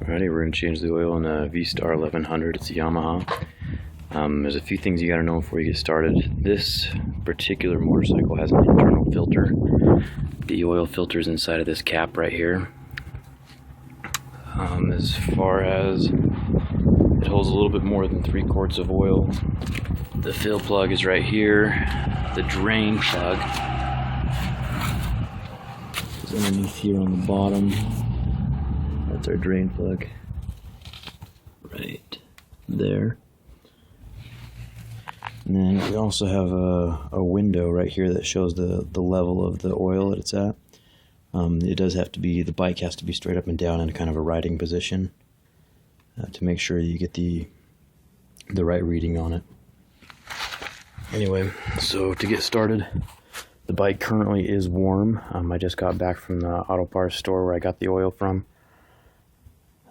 Alrighty, we're going to change the oil in a V Star 1100. It's a Yamaha. There's a few things you got to know before you get started. This particular motorcycle has an internal filter. The oil filter is inside of this cap right here. As far as it holds a little bit more than 3 quarts of oil. The fill plug is right here. The drain plug is underneath here on the bottom. That's our drain plug right there. And then we also have a window right here that shows the level of the oil that it's at. It does have to be, the bike has to be straight up and down in kind of a riding position to make sure you get the right reading on it. Anyway, so to get started, the bike currently is warm. I just got back from the auto parts store where I got the oil from.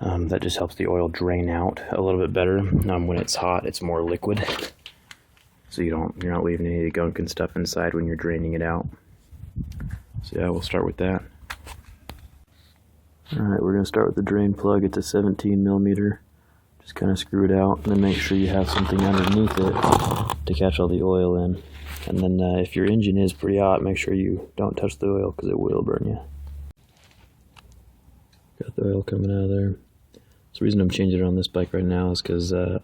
That just helps the oil drain out a little bit better. When it's hot, it's more liquid, so you're not leaving any gunk and stuff inside when you're draining it out. So yeah, we'll start with that. Alright, we're going to start with the drain plug. It's a 17 millimeter. Just kind of screw it out, and then make sure you have something underneath it to catch all the oil in. And then if your engine is pretty hot, make sure you don't touch the oil because it will burn you. Got the oil coming out of there. So the reason I'm changing it on this bike right now is because I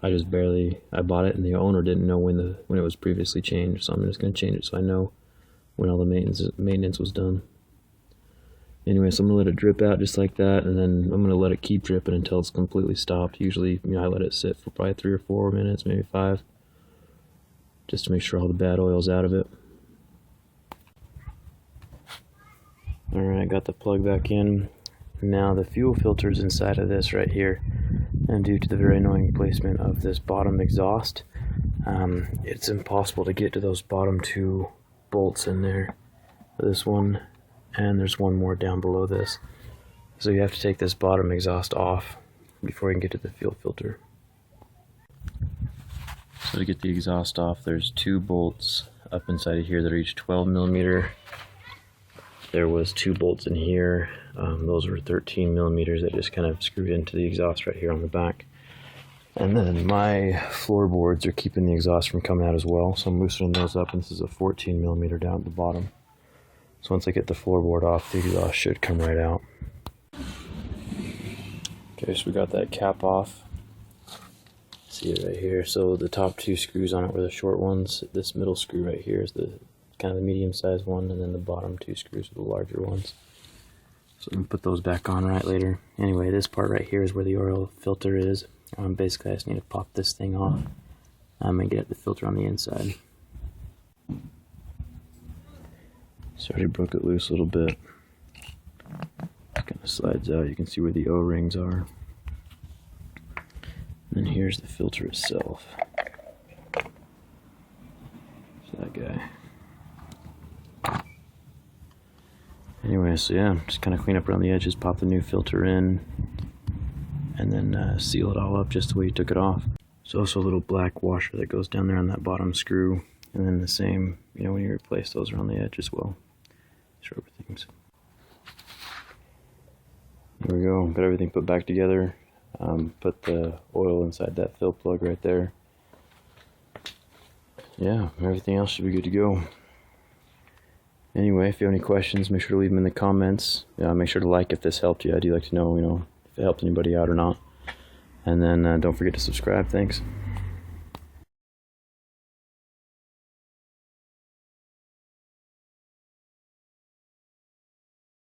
bought it and the owner didn't know when it was previously changed. So I'm just going to change it so I know when all the maintenance was done. Anyway, so I'm going to let it drip out just like that, and then I'm going to let it keep dripping until it's completely stopped. Usually, I let it sit for probably 3 or 4 minutes, maybe 5, just to make sure all the bad oil's out of it. Alright, got the plug back in. Now the fuel filter is inside of this right here, and due to the very annoying placement of this bottom exhaust, it's impossible to get to those bottom 2 bolts in there. This one, and there's one more down below this. So you have to take this bottom exhaust off before you can get to the fuel filter. So to get the exhaust off, there's 2 bolts up inside of here that are each 12 millimeter. There was 2 bolts in here. Those were 13 millimeters that just kind of screwed into the exhaust right here on the back. And then my floorboards are keeping the exhaust from coming out as well, so I'm loosening those up, and this is a 14 millimeter down at the bottom. So once I get the floorboard off, the exhaust should come right out. Okay, so we got that cap off. See it right here. So the top 2 screws on it were the short ones. This middle screw right here is the kind of the medium-sized one, and then the bottom 2 screws are the larger ones. So I'm gonna put those back on right later. Anyway, this part right here is where the oil filter is. Basically, I just need to pop this thing off and get the filter on the inside. So I already broke it loose a little bit. It kind of slides out. You can see where the O-rings are. And then here's the filter itself. So that guy. Anyway, so yeah, just kind of clean up around the edges, pop the new filter in, and then seal it all up just the way you took it off. There's also a little black washer that goes down there on that bottom screw, and then the same, when you replace those around the edge as well. Sharper things. There we go, got everything put back together. Put the oil inside that fill plug right there. Yeah, everything else should be good to go. Anyway, if you have any questions, make sure to leave them in the comments. Make sure to like if this helped you. I do like to know, if it helped anybody out or not. And then don't forget to subscribe. Thanks.